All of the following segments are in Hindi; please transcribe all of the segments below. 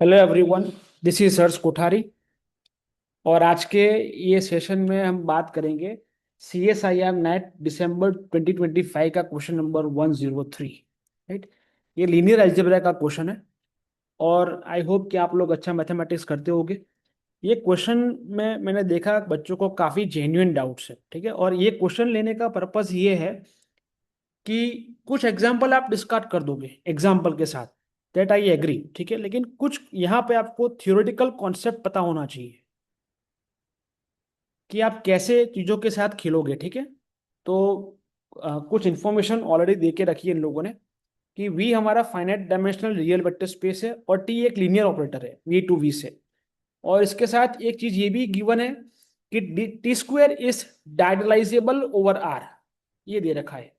Hello everyone, this is Harsh Kothari. और आज के ये सेशन में हम बात करेंगे C S I R NET December 2025 का क्वेश्चन नंबर 103। राइट, ये लीनियर अलजेब्रा का क्वेश्चन है। और आई होप कि आप लोग अच्छा मैथमेटिक्स करते होगे। ये क्वेश्चन में मैंने देखा बच्चों को काफ़ी जेन्युइन डाउट्स है, ठीक है। और ये क्वेश्चन लेने का पर्पस ये है कि कुछ एग्जाम्पल आप डिस्कार्ड कर दोगे एग्जाम्पल के साथ, दैट आई एग्री, ठीक है। लेकिन कुछ यहाँ पे आपको थियोरेटिकल कॉन्सेप्ट पता होना चाहिए कि आप कैसे चीज़ों के साथ खेलोगे, ठीक है। तो कुछ इन्फॉर्मेशन ऑलरेडी दे के रखी है इन लोगों ने कि वी हमारा finite dimensional real vector space है और टी एक लीनियर ऑपरेटर है वी टू वी से। और इसके साथ एक चीज ये भी गिवन है कि T square is diagonalisable over R, ये दे रखा है।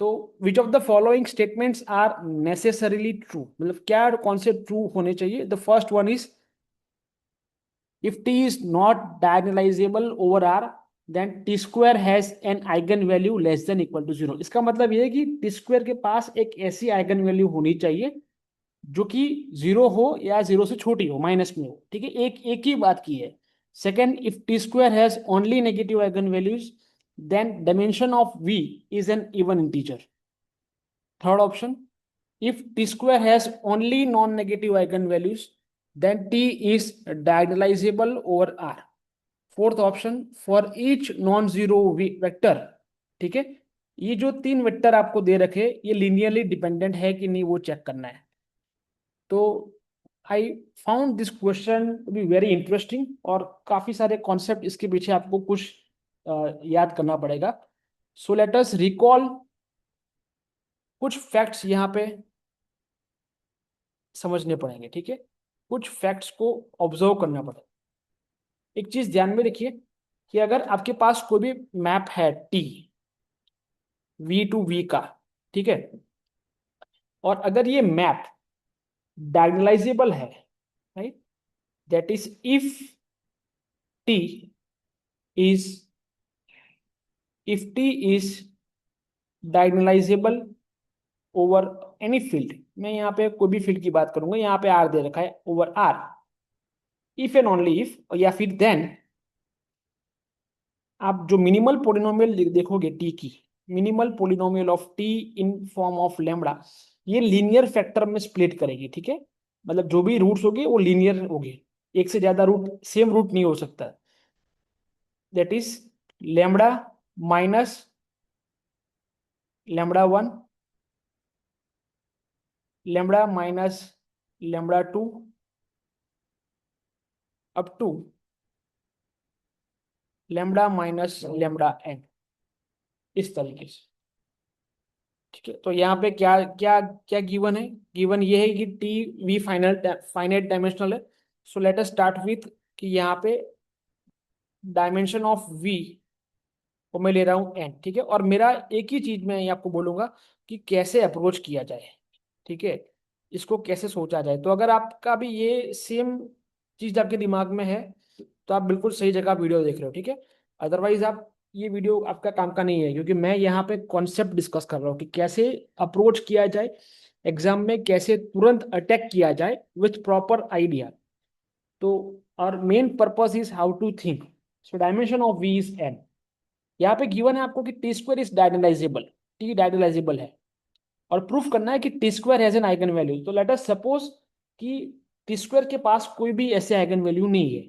तो which of the following statements are necessarily true, मतलब क्या कौन से ट्रू होने चाहिए। The first one is if t is not diagonalizable over r then t square has an eigen value less than equal to 0। इसका मतलब ये है कि t square के पास एक ऐसी आइगन वैल्यू होनी चाहिए जो कि जीरो हो या जीरो से छोटी हो, माइनस में हो, ठीक है। एक एक ही बात की है। Second, if T square has only negative eigen values then dimension of v is an even integer. Third option, if t square has only non-negative eigenvalues then t is diagonalizable over r। Fourth option, for each non zero vector, ठीक है। ये जो तीन वेक्टर आपको दे रखे ये लीनियरली डिपेंडेंट है कि नहीं वो चेक करना है। तो I found this question to be very interesting और काफी सारे कॉन्सेप्ट इसके पीछे आपको कुछ याद करना पड़ेगा। सो लेट अस रिकॉल कुछ फैक्ट्स यहाँ पे समझने पड़ेंगे, ठीक है। कुछ फैक्ट्स को ऑब्जर्व करना पड़ेगा। एक चीज ध्यान में रखिए कि अगर आपके पास कोई भी मैप है टी वी टू वी का, ठीक है, और अगर ये मैप डायगोनलाइजेबल है, right, that is if T is T is diagonalisable over any field. मैं यहाँ पे कोई भी फील्ड की बात करूंगा, यहाँ पे आर दे रखा है, over R, if and only if, या फिर देन आप जो मिनिमल पोलिनोमियल देखोगे टी की, minimal polynomial of T in form of lambda, ये लीनियर फैक्टर में स्प्लिट करेगी, ठीक है। मतलब जो भी रूट्स होंगे वो लीनियर होंगे, एक से ज्यादा रूट सेम रूट नहीं हो सकता। That is lambda minus lambda one, lambda minus lambda two, up to lambda minus lambda N, इस तरीके से, ठीक है। तो यहाँ पे क्या क्या क्या गिवन है, गिवन ये है कि टी वी फाइनाइट डायमेंशनल है। So let us start with कि यहाँ पे डायमेंशन ऑफ वी को मैं ले रहा हूँ एन, ठीक है। और मेरा एक ही चीज मैं आपको बोलूंगा कि कैसे अप्रोच किया जाए, ठीक है, इसको कैसे सोचा जाए। तो अगर आपका भी ये सेम चीज आपके दिमाग में है तो आप बिल्कुल सही जगह वीडियो देख रहे हो, ठीक है। अदरवाइज आप ये वीडियो आपका काम का नहीं है, क्योंकि मैं यहाँ पे कॉन्सेप्ट डिस्कस कर रहा हूँ कि कैसे अप्रोच किया जाए एग्जाम में, कैसे तुरंत अटैक किया जाए विथ प्रॉपर आइडिया। तो और main purpose is how to think. So dimension of V is N. यहाँ पे गिवन है आपको कि T square is diagonalisable, T diagonalisable है, और प्रूफ करना है कि T square has an eigen value. तो लेट अस सपोज कि टी स्क्वायर के पास कोई भी ऐसे आइगन वैल्यू नहीं है।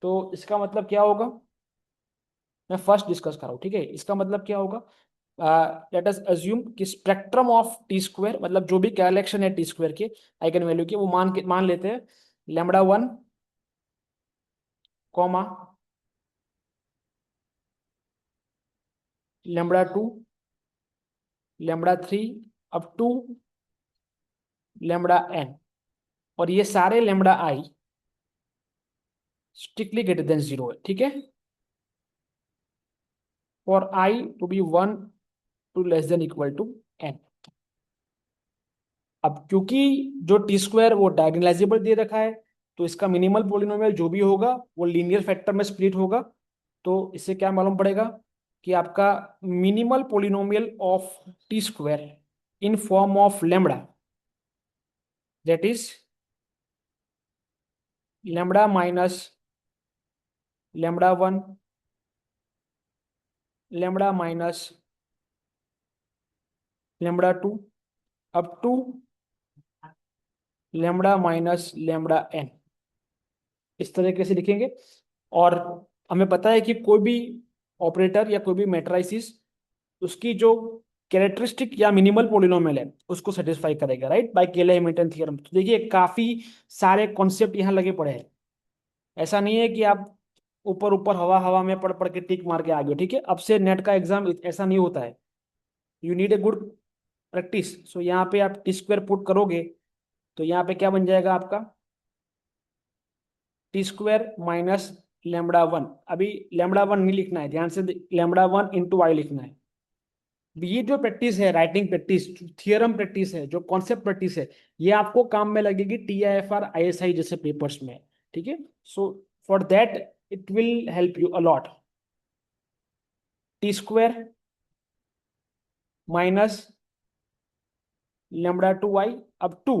तो इसका मतलब क्या होगा, मैं फर्स्ट डिस्कस कर रहा हूँ, ठीक है। इसका मतलब क्या होगा, लेट अस अज्यूम कि स्पेक्ट्रम ऑफ टी स्क्वायर, मतलब जो भी कैलेक्शन है टी स्क्वायर के आइगन वैल्यू के, वो मान लेते हैं lambda one comma lambda two, lambda three, up to lambda N. और ये सारे lambda I strictly greater than zero है, ठीक है। For I to be one to less than equal to N. अब क्योंकि जो टी स्क्वायर वो डायगोनलाइजेबल दे रखा है, तो इसका मिनिमल पॉलिनोमियल जो भी होगा वो लीनियर फैक्टर में स्प्लिट होगा। तो इससे क्या मालूम पड़ेगा कि आपका minimal polynomial of T square in form of lambda, that is lambda minus lambda 1, lambda minus lambda 2 up to lambda minus lambda N, इस तरीके से लिखेंगे। और हमें पता है कि कोई भी ऑपरेटर या कोई भी मैट्रिसेस उसकी जो कैरेक्टरिस्टिक या मिनिमल पॉलिनोमियल है उसको सेटिस्फाई करेगा, राइट, बाय केले हैमिल्टन थ्योरम। तो देखिए काफी सारे कॉन्सेप्ट यहाँ लगे पड़े हैं। ऐसा नहीं है कि आप ऊपर ऊपर हवा हवा में पढ़ पढ़ के टिक मार के आ गए, ठीक है। अब से नेट का एग्जाम ऐसा नहीं होता है, you need a good practice. So यहाँ पे आप टी स्क्वायर पुट करोगे तो यहाँ पे क्या बन जाएगा आपका, टी स्क्वायर माइनस लैम्बडा 1। अभी लैम्बडा 1 नहीं लिखना है, ध्यान से लैम्बडा 1 इंटू आई लिखना है। ये जो प्रैक्टिस है, राइटिंग प्रैक्टिस, थियरम प्रैक्टिस है, जो कॉन्सेप्ट प्रैक्टिस है, ये आपको काम में लगेगी TIFR ISI जैसे पेपर्स में, ठीक है। So for that it will help you a lot. T square minus lambda 2i अब टू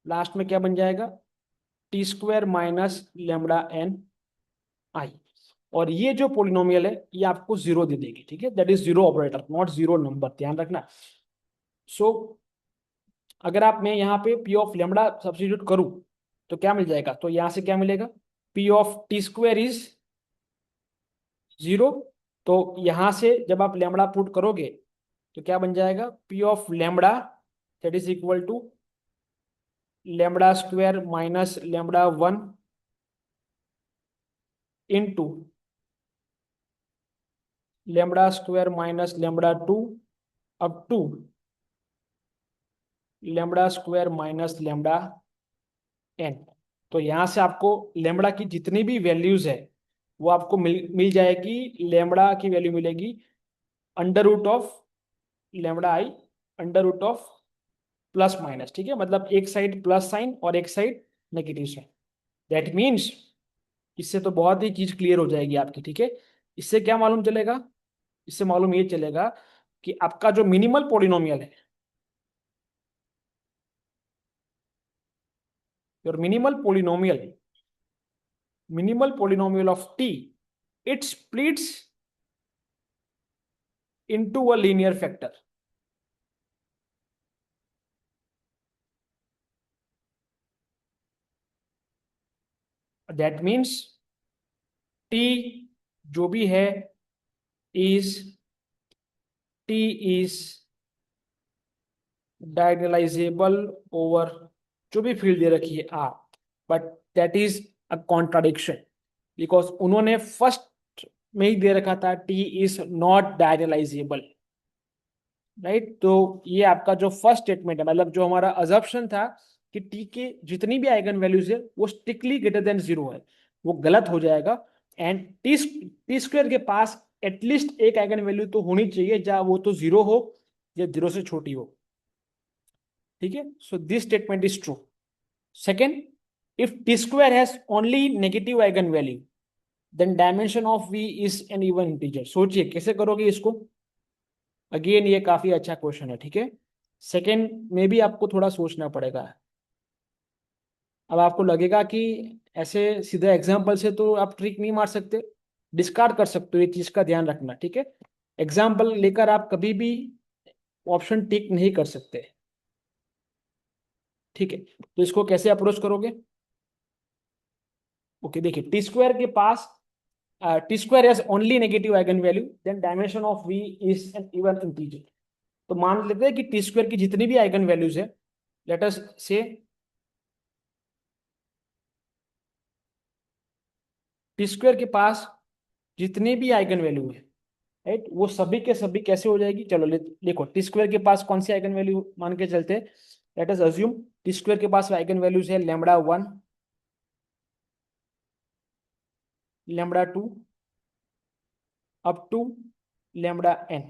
लास्ट में क्या बन जाएगा, T square minus lambda N I. और ये जो पोलिनोमियल है ये आपको जीरो दे देगी, ठीक है। That is zero operator, not zero number, ध्यान रखना। सो अगर आप मैं यहाँ पे पी ऑफ लेमड़ा सब्स्टिट्यूट करूँ तो क्या मिल जाएगा, तो यहाँ से क्या मिलेगा, P of T square is zero. तो यहाँ से जब आप लेमड़ा पुट करोगे तो क्या बन जाएगा, P of lambda that is equal to lambda square minus lambda 1 into lambda square minus lambda 2 up to lambda square minus lambda N. तो यहां से आपको लेमड़ा की जितनी भी वैल्यूज है वो आपको मिल जाएगी। लेमड़ा की वैल्यू मिलेगी under root of lambda I under root of plus minus, ठीक है। मतलब एक साइड प्लस साइन और एक side negative sign. That means इससे तो बहुत ही चीज क्लियर हो जाएगी आपकी, ठीक है। इससे क्या मालूम चलेगा, इससे मालूम ये चलेगा कि आपका जो मिनिमल पॉलिनोमियल है, your minimal polynomial of T, it splits into a linear factor। That means T जो भी है is T is diagonalisable over जो भी फील्ड दे रखी है R, but that is a contradiction because उन्होंने फर्स्ट में ही दे रखा था T is not diagonalisable, right. तो ये आपका जो फर्स्ट स्टेटमेंट है, मतलब जो हमारा अजम्पशन था कि टी के जितनी भी आइगन वैल्यूज है वो स्ट्रिक्टली ग्रेटर देन जीरो है, वो गलत हो जाएगा। एंड टी स्क्वायर के पास एटलीस्ट एक आइगन वैल्यू तो होनी चाहिए जहां वो तो जीरो हो या जीरो से छोटी हो, ठीक है। So this statement is true. Second, if T square has only negative eigen value then dimension of V is an even integer. सोचिए कैसे करोगे इसको। अगेन ये काफी अच्छा क्वेश्चन है, ठीक है। सेकेंड में भी आपको थोड़ा सोचना पड़ेगा। अब आपको लगेगा कि ऐसे सीधे एग्जाम्पल से तो आप ट्रिक नहीं मार सकते, डिस्कार्ड कर सकते हो, ये चीज का ध्यान रखना, ठीक है। एग्जाम्पल लेकर आप कभी भी ऑप्शन टिक नहीं कर सकते, ठीक है। तो इसको कैसे अप्रोच करोगे, ओके देखिए, टी स्क्वायर के पास T square has only negative eigen value then dimension of V is an even integer. तो मान लेते हैं कि टी स्क्वायर की जितनी भी आइगन वैल्यूज है, लेट अस से टी स्क्वायर के पास जितने भी आइगन वैल्यू है, राइट, वो सभी के सभी कैसे हो जाएगी। चलो देखो, टी स्क्वायर के पास कौन सी आइगन वैल्यू मान के चलते हैं, let us assume T square के पास आइगन वैल्यूज है lambda 1, lambda 2 up to lambda N,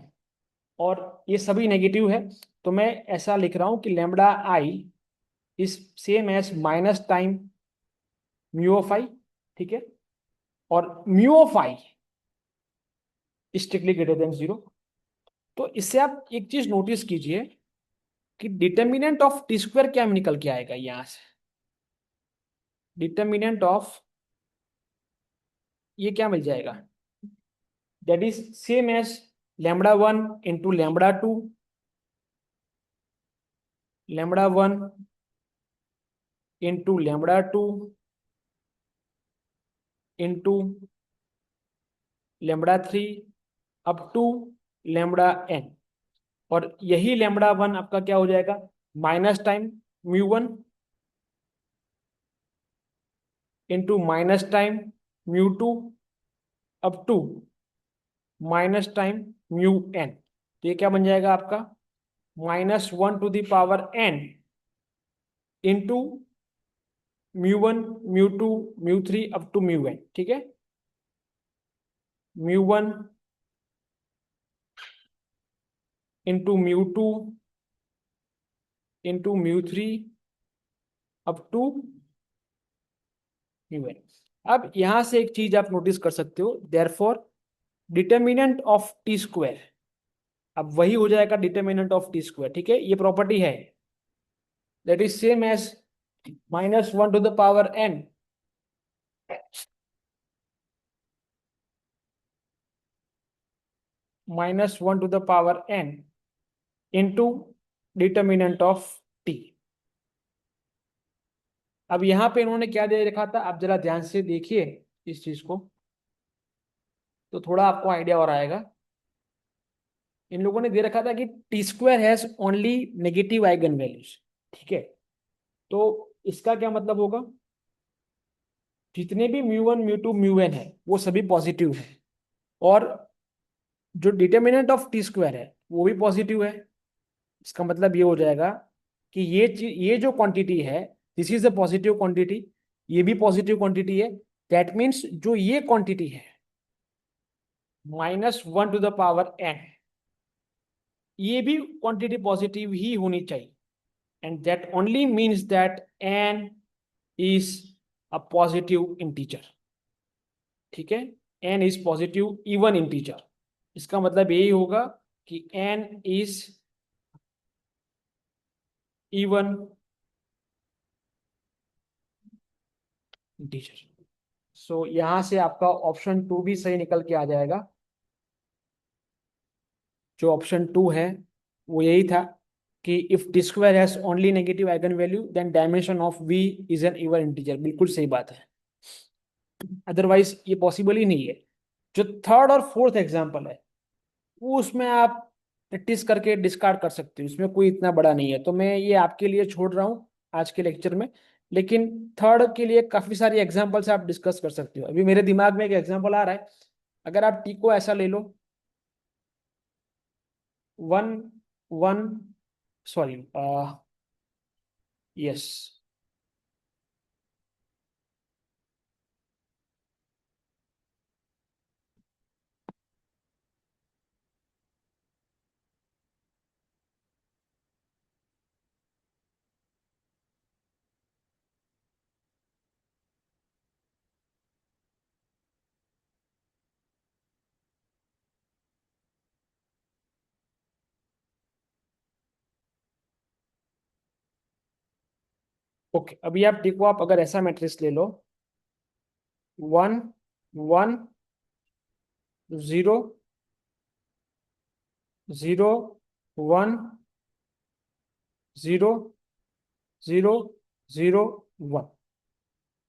और ये सभी नेगेटिव है। तो मैं ऐसा लिख रहा हूं कि lambda I is same as minus time mu of I, ठीक है। और mu of I strictly greater than zero. तो इससे आप एक चीज नोटिस कीजिए कि डिटर्मिनेंट ऑफ टी स्क्वायर क्या निकल के आएगा यहां से, डिटर्मिनेंट ऑफ, ये क्या मिल जाएगा, that is same as λ1 into λ2, λ1 into λ2 into λ3 up to λn। और यही λ1 आपका क्या हो जाएगा, minus time μ1 into minus time μ2 up to minus time μn। तो ये क्या बन जाएगा आपका, -1 to the power n into μ1 μ2 μ3 up to μn। ठीक है, μ1 into μ2 into μ3 up to μn। अब यहां से एक चीज आप नोटिस कर सकते हो, therefore determinant of T square अब वही हो जाएगा डिटर्मिनेंट ऑफ टी स्क्वायर। ठीक है, ये प्रॉपर्टी है, that is same as -1 to the power n -1 to the power n into determinant of T. अब यहां पे इन्होंने क्या दे रखा था, आप जरा ध्यान से देखिए इस चीज को, तो थोड़ा आपको आइडिया और आएगा। इन लोगों ने दे रखा था कि T square has only negative eigen values. ठीक है, तो इसका क्या मतलब होगा, जितने भी μ1 μ2 μn है वो सभी पॉजिटिव है, और जो डिटर्मिनेंट ऑफ टी स्क्वायर है वो भी पॉजिटिव है। इसका मतलब ये हो जाएगा कि ये जो क्वांटिटी है, this is a positive quantity, ये भी पॉजिटिव क्वांटिटी है। दैट मीन्स जो ये क्वांटिटी है -1 टू द पावर n, ये भी क्वांटिटी पॉजिटिव ही होनी चाहिए, and that only means that n is a positive integer. ठीक है, n is positive even integer. इसका मतलब यही होगा कि n इज इवन इंटीजर। सो यहां से आपका ऑप्शन 2 भी सही निकल के आ जाएगा। जो ऑप्शन 2 है वो यही था कि if T square has only negative eigen value then dimension of v is an even integer. बिल्कुल सही बात है, अदरवाइज ये पॉसिबल ही नहीं है। जो थर्ड और फोर्थ एग्जांपल है वो उसमें आप प्रैक्टिस करके डिस्कार्ड कर सकते हो, उसमें कोई इतना बड़ा नहीं है, तो मैं ये आपके लिए छोड़ रहा हूँ आज के लेक्चर में। लेकिन थर्ड के लिए काफी सारी एग्जांपल्स आप डिस्कस कर सकते हो। अभी मेरे दिमाग में एक एग्जांपल आ रहा है, अगर आप टी को ऐसा ले लो, 1 1 सॉरी, यस, ओके। अभी आप टी को आप अगर ऐसा मैट्रिक्स ले लो, 1 1 0 0 1 0 0 0 1,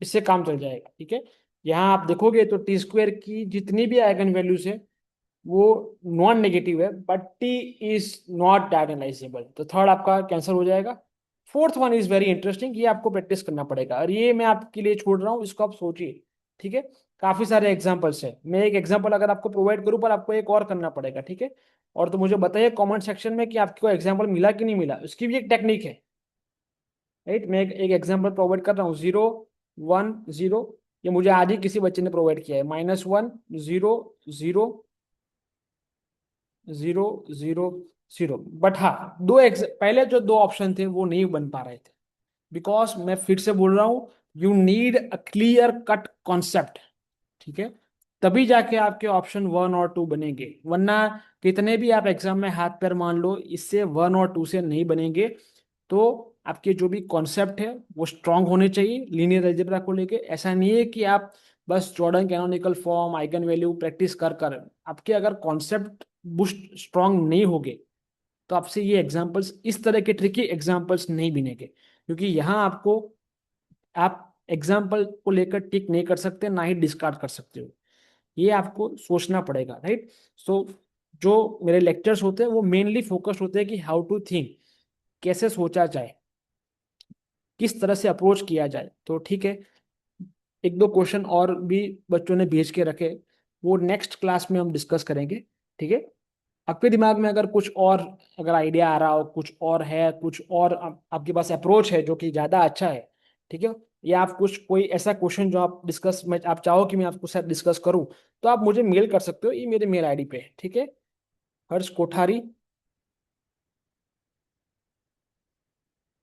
इससे काम चल जाएगा। ठीक है, यहाँ आप देखोगे तो टी स्क्वायर की जितनी भी आइगन वैल्यूज है वो नॉन नेगेटिव है, but T is not diagonalisable, तो थर्ड आपका कैंसिल हो जाएगा। Fourth one is very interesting, ये आपको प्रैक्टिस करना पड़ेगा, और ये मैं आपके लिए छोड़ रहा हूँ, इसको आप सोचिए। ठीक है, काफी सारे एग्जाम्पल्स है, मैं एक एग्जाम्पल अगर आपको प्रोवाइड करूँ पर आपको एक और करना पड़ेगा। ठीक है, और तो मुझे बताइए कमेंट सेक्शन में कि आपको एग्जाम्पल मिला कि नहीं मिला, उसकी भी एक टेक्निक है। राइट, मैं एक एग्जाम्पल प्रोवाइड कर रहा हूँ, 0 1 0, ये मुझे आज ही किसी बच्चे ने प्रोवाइड किया है, -1 0 0 0 0 0। बट हाँ, पहले जो दो ऑप्शन थे वो नहीं बन पा रहे थे, बिकॉज मैं फिर से बोल रहा हूँ, you need a clear cut concept. ठीक है, तभी जाके आपके ऑप्शन 1 और 2 बनेंगे, वरना कितने भी आप एग्जाम में हाथ पैर मान लो, इससे 1 और 2 से नहीं बनेंगे। तो आपके जो भी कॉन्सेप्ट है वो स्ट्रांग होने चाहिए लीनियर अलजेब्रा को लेके। ऐसा नहीं है कि आप बस Jordan canonical form, eigen value practice कर कर आपके अगर कॉन्सेप्ट बुस्ट स्ट्रांग नहीं होगे तो आपसे ये एग्जांपल्स, इस तरह के ट्रिकी एग्जांपल्स नहीं बनेंगे, क्योंकि यहाँ आपको, आप एग्जाम्पल को लेकर टिक नहीं कर सकते, ना ही डिस्कार्ड कर सकते हो। ये आपको सोचना पड़ेगा, राइट। सो जो मेरे लेक्चर्स होते हैं वो मेनली फोकस होते हैं कि हाउ टू थिंक, कैसे सोचा जाए, किस तरह से अप्रोच किया जाए। तो ठीक है, एक दो क्वेश्चन और भी बच्चों ने भेज के रखे, वो नेक्स्ट क्लास में हम डिस्कस करेंगे। ठीक है, आपके दिमाग में अगर कुछ और, अगर आइडिया आ रहा हो, कुछ और है, कुछ और आपके पास अप्रोच है जो कि ज़्यादा अच्छा है, ठीक है, या आप कुछ कोई ऐसा क्वेश्चन जो आप डिस्कस में आप चाहो कि मैं आपको साथ डिस्कस करूं, तो आप मुझे मेल कर सकते हो, ये मेरे मेल आईडी पे है। ठीक है, हर्ष कोठारी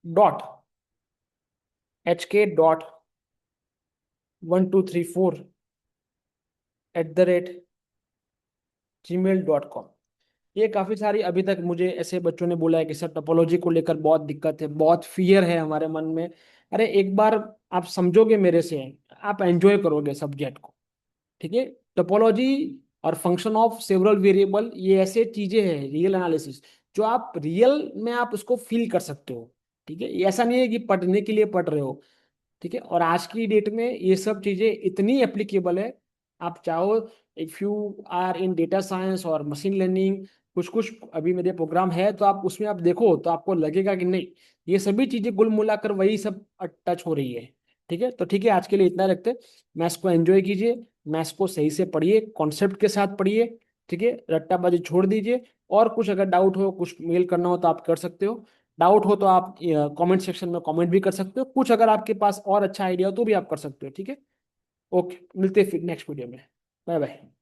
डॉट hk.1234@gmail.com। ये काफी सारी, अभी तक मुझे ऐसे बच्चों ने बोला है कि सर टोपोलॉजी को लेकर बहुत दिक्कत है, बहुत फियर है हमारे मन में। अरे एक बार आप समझोगे मेरे से, आप एंजॉय करोगे सब्जेक्ट को। ठीक है, टोपोलॉजी और फंक्शन ऑफ सेवरल वेरिएबल, ये ऐसे चीजें हैं रियल एनालिसिस, जो आप रियल में आप उसको फील कर सकते हो। ठीक है, ये ऐसा नहीं है कि पढ़ने के लिए पढ़ रहे हो। ठीक है, और आज की डेट में ये सब चीजें इतनी एप्लीकेबल है, आप चाहो, if you are in data science और मशीन लर्निंग, कुछ कुछ अभी मेरे प्रोग्राम है, तो आप उसमें आप देखो तो आपको लगेगा कि नहीं, ये सभी चीजें कुल मिलाकर वही सब टच हो रही है। ठीक है, तो ठीक है, आज के लिए इतना रखते हैं। मैथ्स को एंजॉय कीजिए, मैथ्स को सही से पढ़िए, कॉन्सेप्ट के साथ पढ़िए। ठीक है, रट्टाबाजी छोड़ दीजिए। और कुछ अगर डाउट हो, कुछ मेल करना हो तो आप कर सकते हो। डाउट हो तो आप कमेंट सेक्शन में कमेंट भी कर सकते हो, कुछ अगर आपके पास और अच्छा आइडिया हो तो भी आप कर सकते हो। ठीक है, ओके, मिलते हैं फिर नेक्स्ट वीडियो में। Bye bye.